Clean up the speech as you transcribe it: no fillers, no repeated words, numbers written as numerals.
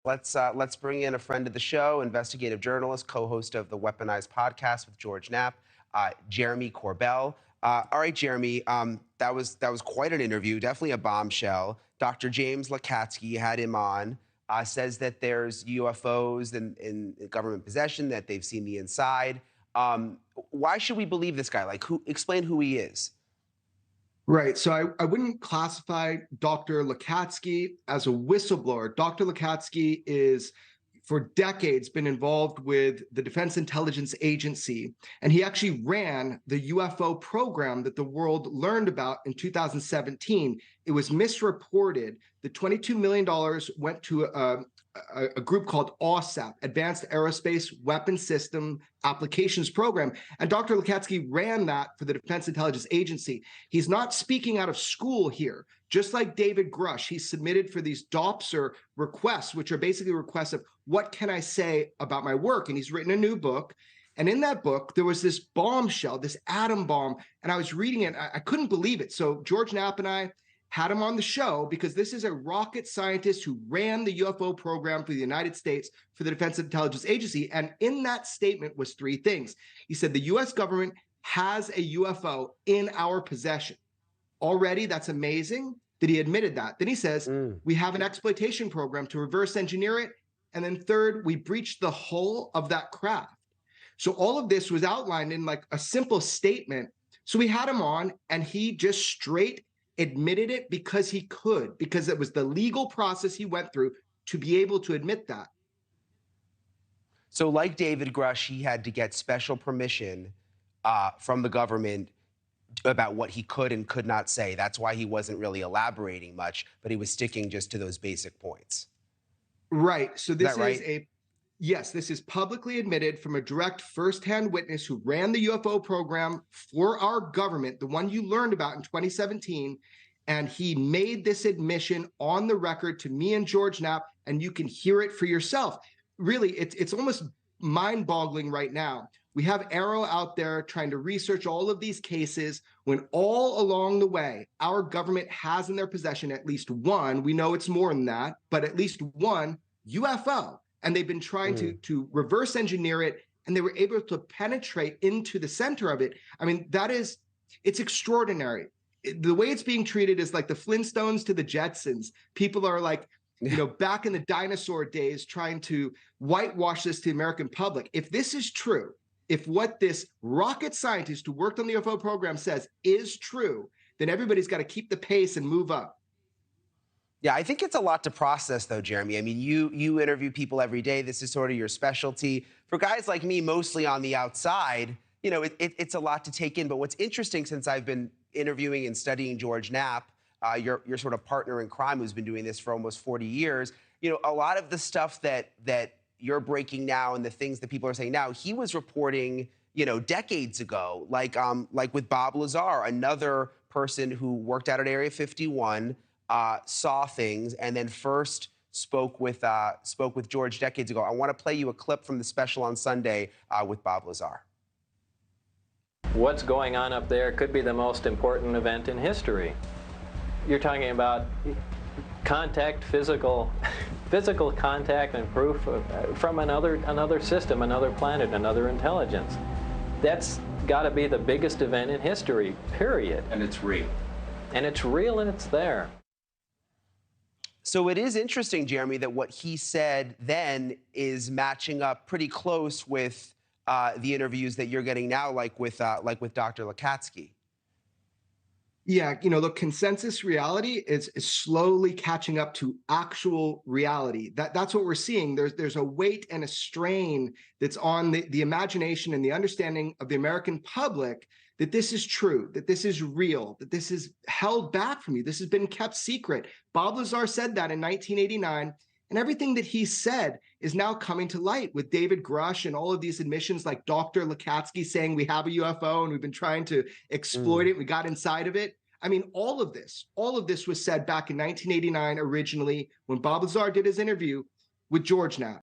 Let's bring in a friend of the show, investigative journalist, co-host of the Weaponized podcast with George Knapp, Jeremy Corbell. All right, Jeremy, that was quite an interview, definitely a bombshell. Dr. James Lakatsky had him on. Says that there's UFOs in government possession, that they've seen the inside. Why should we believe this guy? Like, explain who he is. Right. So I wouldn't classify Dr. Lakatsky as a whistleblower. Dr. Lakatsky is, for decades, been involved with the Defense Intelligence Agency, and he actually ran the UFO program that the world learned about in 2017. It was misreported. The $22 million went to a group called AWSAP, Advanced Aerospace Weapons System Applications Program. And Dr. Lakatsky ran that for the Defense Intelligence Agency. He's not speaking out of school here. Just like David Grusch, he submitted for these DOPSR requests, which are basically requests of what can I say about my work? And he's written a new book. And in that book, there was this bombshell, this atom bomb. And I was reading it. I couldn't believe it. So George Knapp and I had him on the show because this is a rocket scientist who ran the UFO program for the United States for the Defense Intelligence Agency. And in that statement was three things. He said the US government has a UFO in our possession. Already, that's amazing that he admitted that. Then he says, we have an exploitation program to reverse engineer it. And then third, we breached the hull of that craft. So all of this was outlined in like a simple statement. So we had him on and he just straight admitted it because he could, because it was the legal process he went through to be able to admit that. So like David Grusch, he had to get special permission from the government about what he could and could not say. That's why he wasn't really elaborating much, but he was sticking just to those basic points. Right. So this right? is yes, this is publicly admitted from a direct firsthand witness who ran the UFO program for our government, the one you learned about in 2017. And he made this admission on the record to me and George Knapp, and you can hear it for yourself. Really, it's almost mind-boggling right now. We have Arrow out there trying to research all of these cases when all along the way, our government has in their possession at least one, we know it's more than that, but at least one UFO. And they've been trying to reverse engineer it, and they were able to penetrate into the center of it. I mean, it's extraordinary. The way it's being treated is like the Flintstones to the Jetsons. People are like, back in the dinosaur days, trying to whitewash this to the American public. If this is true, if what this rocket scientist who worked on the UFO program says is true, then everybody's got to keep the pace and move up. Yeah, I think it's a lot to process, though, Jeremy. I mean, you interview people every day. This is sort of your specialty. For guys like me, mostly on the outside, it's a lot to take in. But what's interesting, since I've been interviewing and studying George Knapp, your sort of partner in crime who's been doing this for almost 40 years, a lot of the stuff that you're breaking now and the things that people are saying now, he was reporting, decades ago, like with Bob Lazar, another person who worked out at Area 51, saw things, and then first spoke with George decades ago. I want to play you a clip from the special on Sunday with Bob Lazar. What's going on up there could be the most important event in history. You're talking about contact, physical contact and proof from another system, another planet, another intelligence. That's got to be the biggest event in history, period. And it's real. And it's real and it's there. So it is interesting, Jeremy, that what he said then is matching up pretty close with the interviews that you're getting now, like with Dr. Lakatsky. Yeah, the consensus reality is slowly catching up to actual reality. That's what we're seeing. There's a weight and a strain that's on the imagination and the understanding of the American public that this is true, that this is real, that this is held back from you. This has been kept secret. Bob Lazar said that in 1989, and everything that he said is now coming to light with David Grusch and all of these admissions, like Dr. Lakatsky saying we have a UFO and we've been trying to exploit it. We got inside of it. I mean, all of this was said back in 1989 originally when Bob Lazar did his interview with George Knapp.